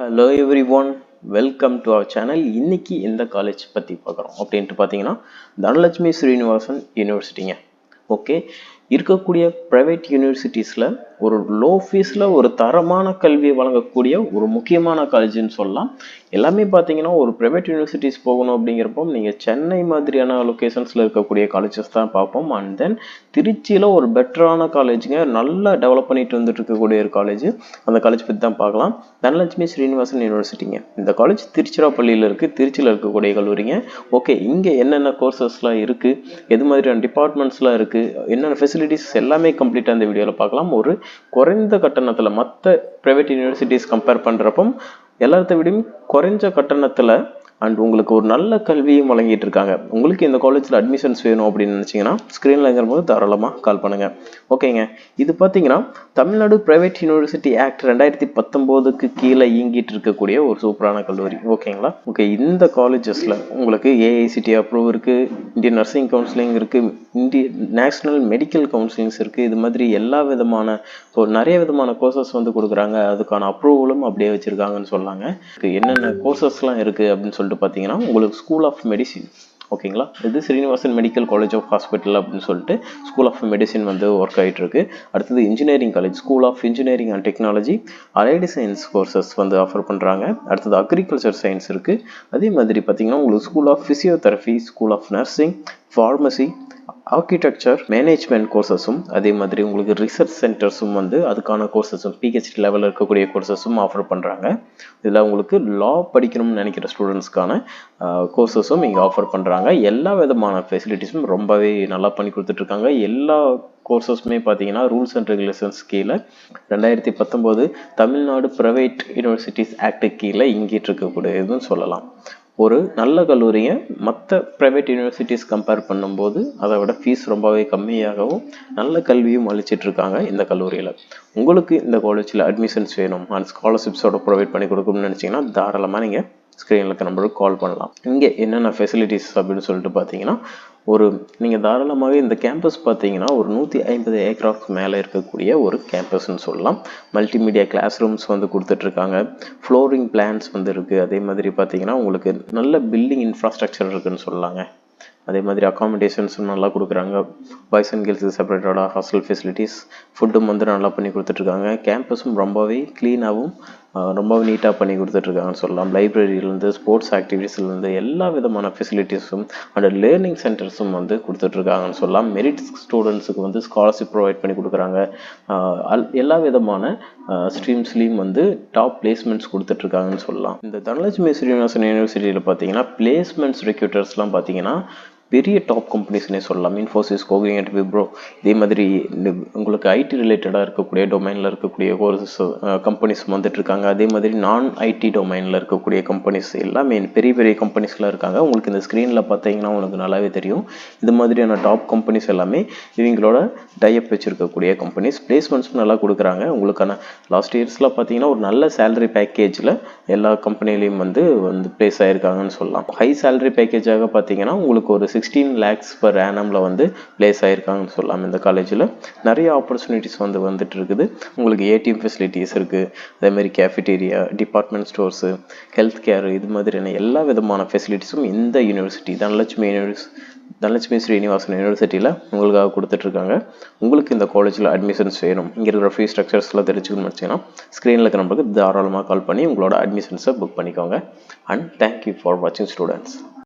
Hello everyone, welcome to our channel. இன்னைக்கு எந்த college பற்றி பார்க்குறோம் அப்படின்ட்டு பார்த்தீங்கன்னா தனலட்சுமி ஸ்ரீனிவாசன் யூனிவர்சிட்டிங்க. ஓகே, இருக்கக்கூடிய ப்ரைவேட் யூனிவர்சிட்டிஸில் ஒரு லோ ஃபீஸில் ஒரு தரமான கல்வியை வழங்கக்கூடிய ஒரு முக்கியமான காலேஜ்னு சொல்லலாம். எல்லாமே பார்த்தீங்கன்னா ஒரு ப்ரைவேட் யூனிவர்சிட்டிஸ் போகணும் அப்படிங்கிறப்போ நீங்கள் சென்னை மாதிரியான லொக்கேஷன்ஸில் இருக்கக்கூடிய காலேஜஸ் தான் பார்ப்போம். அண்ட் தென் திருச்சியில் ஒரு பெட்டரான காலேஜுங்க, நல்லா டெவலப் பண்ணிட்டு வந்துட்டு இருக்கக்கூடிய ஒரு காலேஜ். அந்த காலேஜ் பற்றி தான் பார்க்கலாம். தனலட்சுமி ஸ்ரீனிவாசன் யூனிவர்சிட்டிங்க. இந்த காலேஜ் திருச்சிராப்பள்ளியில் இருக்குது, திருச்சியில் இருக்கக்கூடிய கல்லூரிங்க. ஓகே, இங்கே என்னென்ன கோர்சஸ்லாம் இருக்குது, எது மாதிரியான டிபார்ட்மெண்ட்ஸ்லாம் இருக்குது, என்னென்ன ஃபெசிலிட்டிஸ் எல்லாமே கம்ப்ளீட்டாக இந்த வீடியோவில் பார்க்கலாம். ஒரு குறைந்த கட்டணத்தில் மற்ற ப்ரைவேட் யூனிவர்சிட்டிஸ் கம்பேர் பண்ணுறப்போ எல்லாத்த விடையும் குறைஞ்ச கட்டணத்தில் அண்ட் உங்களுக்கு ஒரு நல்ல கல்வியும் வழங்கிட்டு இருக்காங்க. உங்களுக்கு இந்த காலேஜில் அட்மிஷன்ஸ் வேணும் அப்படின்னு நினச்சிங்கன்னா ஸ்க்ரீனில் இருக்கிறபோது தாராளமாக கால் பண்ணுங்கள். ஓகேங்க, இது பார்த்தீங்கன்னா தமிழ்நாடு பிரைவேட் யூனிவர்சிட்டி ஆக்ட் 2019க்கு கீழே இயங்கிட்டு இருக்கக்கூடிய ஒரு சூப்பரான கல்லூரி. ஓகேங்களா? ஓகே, இந்த காலேஜஸில் உங்களுக்கு ஏஐசிடி அப்ரூவ் இருக்குது, இந்தியன் நர்சிங் கவுன்சிலிங் இருக்குது, நேஷ்னல் மெடிக்கல் கவுன்சிலிங்ஸ் இருக்குது. இது மாதிரி எல்லா விதமான நிறைய விதமான கோர்சஸ் வந்து கொடுக்குறாங்க. அதுக்கான அப்ரூவலும் அப்படியே வச்சுருக்காங்கன்னு சொல்லாங்க. என்னென்ன கோர்சஸ்லாம் இருக்குது அப்படின்னு சொல்லிட்டு பார்த்தீங்கன்னா உங்களுக்கு ஸ்கூல் ஆஃப் மெடிசின். ஓகேங்களா, இது Srinivasan medical college of hospital அப்படின்னு சொல்லிட்டு ஸ்கூல் ஆஃப் மெடிசின் வந்து ஒர்க் ஆகிட்டு இருக்கு. அடுத்தது engineering college, school of engineering and technology, allied science courses வந்து ஆஃபர் பண்ணுறாங்க. அடுத்தது அக்ரிகல்ச்சர் சயின்ஸ் இருக்குது. அதே மாதிரி பார்த்தீங்கன்னா உங்களுக்கு school of physiotherapy, school of nursing, pharmacy, architecture, management கோர்சஸும், அதே மாதிரி உங்களுக்கு ரிசர்ச் சென்டர்ஸும் வந்து அதுக்கான கோர்சஸும் பிஹெச்டி லெவலில் இருக்கக்கூடிய கோர்சஸும் ஆஃபர் பண்ணுறாங்க. இதில் உங்களுக்கு லா படிக்கணும்னு நினைக்கிற ஸ்டூடெண்ட்ஸ்க்கான கோர்சஸும் இங்கே ஆஃபர் பண்ணுறாங்க. எல்லா விதமான ஃபெசிலிட்டிஸும் ரொம்பவே நல்லா பண்ணி கொடுத்துட்ருக்காங்க. எல்லா கோர்சஸுமே பார்த்தீங்கன்னா ரூல்ஸ் அண்ட் ரெகுலேஷன்ஸ் கீழே 2019 தமிழ்நாடு ப்ரைவேட் யூனிவர்சிட்டிஸ் ஆக்ட் கீழே இங்கிட்டு இருக்கக்கூடியதுன்னு சொல்லலாம். ஒரு நல்ல கல்லூரியை மற்ற ப்ரைவேட் யூனிவர்சிட்டிஸ் கம்பேர் பண்ணும்போது அதை விட ஃபீஸ் ரொம்பவே கம்மியாகவும் நல்ல கல்வியும் அளிச்சிட்ருக்காங்க இந்த கல்லூரியில். உங்களுக்கு இந்த காலேஜில் அட்மிஷன்ஸ் வேணும் அண்ட் ஸ்காலர்ஷிப்ஸோட ப்ரொவைட் பண்ணி கொடுக்கணும்னு நினச்சிங்கன்னா தாராளமாக நீங்கள் ஸ்க்ரீனில் இருக்க நம்பருக்கு கால் பண்ணலாம். இங்கே என்னென்ன ஃபெசிலிட்டிஸ் அப்படின்னு சொல்லிட்டு பார்த்தீங்கன்னா நீங்கள் தாராளமாக இந்த கேம்பஸ் பார்த்தீங்கன்னா ஒரு 150 ஏக்கராவுக்கு மேலே இருக்கக்கூடிய ஒரு கேம்பஸ்ன்னு சொல்லலாம். மல்டிமீடியா கிளாஸ் ரூம்ஸ் வந்து கொடுத்துட்ருக்காங்க, ஃப்ளோரிங் பிளான்ஸ் வந்து இருக்குது. அதே மாதிரி பார்த்தீங்கன்னா உங்களுக்கு நல்ல பில்டிங் இன்ஃப்ராஸ்ட்ரக்சர் இருக்குதுன்னு சொல்லலாங்க. அதே மாதிரி அக்காமடேஷன்ஸும் நல்லா கொடுக்குறாங்க. பாய்ஸ் அண்ட் கேர்ள்ஸுக்கு செப்பரேட்டோட ஹாஸ்டல் ஃபெசிலிட்டிஸ், ஃபுட்டும் வந்து நல்லா பண்ணி கொடுத்துட்ருக்காங்க. கேம்பஸும் ரொம்பவே க்ளீனாகவும் ரொம்பவே நீட்டாக பண்ணி கொடுத்துட்ருக்காங்கன்னு சொல்லலாம். லைப்ரரியிலேருந்து ஸ்போர்ட்ஸ் ஆக்டிவிட்டீஸ்லேருந்து எல்லா விதமான ஃபெசிலிட்டிஸும் அண்ட் லேர்னிங் சென்டர்ஸும் வந்து கொடுத்துட்ருக்காங்கன்னு சொல்லலாம். மெரிட் ஸ்டூடெண்ட்ஸுக்கு வந்து ஸ்காலர்ஷிப் ப்ரொவைட் பண்ணி கொடுக்குறாங்க. எல்லா விதமான ஸ்ட்ரீம்ஸ்லேயும் வந்து டாப் பிளேஸ்மெண்ட்ஸ் கொடுத்துட்ருக்காங்கன்னு சொல்லலாம். இந்த தனலட்சுமி ஸ்ரீனிவாசன் யூனிவர்சிட்டியில் பார்த்தீங்கன்னா பிளேஸ்மெண்ட்ஸ் ரெக்ரூட்டர்ஸ்லாம் பார்த்தீங்கன்னா பெரிய டாப் கம்பெனிஸ்னே சொல்லலாம். இன்ஃபோசிஸ், கோகினெட், விப்ரோ, இதே மாதிரி உங்களுக்கு ஐடி ரிலேட்டடாக இருக்கக்கூடிய டொமைனில் இருக்கக்கூடிய கோர்சஸ் கம்பெனிஸ் வந்துட்டு இருக்காங்க. அதே மாதிரி நான் ஐடி டொமைனில் இருக்கக்கூடிய கம்பெனிஸ் எல்லாமே பெரிய பெரிய கம்பெனிஸ்லாம் இருக்காங்க. உங்களுக்கு இந்த ஸ்க்ரீனில் பார்த்தீங்கன்னா உங்களுக்கு நல்லாவே தெரியும். இது மாதிரியான டாப் கம்பெனிஸ் எல்லாமே இவங்களோட டைப் வச்சுருக்கக்கூடிய கம்பெனிஸ். பிளேஸ்மெண்ட்ஸும் நல்லா கொடுக்குறாங்க. உங்களுக்கான லாஸ்ட் இயர்ஸில் பார்த்தீங்கன்னா ஒரு நல்ல சேலரி பேக்கேஜில் எல்லா கம்பெனிலையும் வந்து பிளேஸ் ஆகிருக்காங்கன்னு சொல்லலாம். ஹை சேலரி பேக்கேஜாக பார்த்தீங்கன்னா உங்களுக்கு ஒரு 16 lakhs per annumல வந்து பிளேஸ் ஆகிருக்காங்கன்னு சொல்லலாம். இந்த காலேஜில் நிறைய ஆப்பர்ச்சுனிட்டிஸ் வந்துட்டு இருக்குது. உங்களுக்கு ஏடிஎம் ஃபெசிலிட்டிஸ் இருக்குது. அதேமாதிரி cafeteria, department stores, health care, இது மாதிரியான எல்லா விதமான ஃபெசிலிட்டிஸும் இந்த யூனிவர்சிட்டி தனலட்சுமி ஸ்ரீனிவாசன் யூனிவர்சிட்டியில் உங்களுக்காக கொடுத்துட்ருக்காங்க. உங்களுக்கு இந்த காலேஜில் அட்மிஷன்ஸ் வேணும், இங்கே இருக்கிற ஃபீஸ் ஸ்ட்ரக்சர்ஸ்லாம் தெரிஞ்சுக்கணும்னு வச்சிங்கன்னா ஸ்க்ரீனில் இருக்கிற நம்பருக்கு தாராளமாக கால் பண்ணி உங்களோட அட்மிஷன்ஸை புக் பண்ணிக்கோங்க. அண்ட் தேங்க்யூ ஃபார் வாட்சிங் ஸ்டூடெண்ட்ஸ்.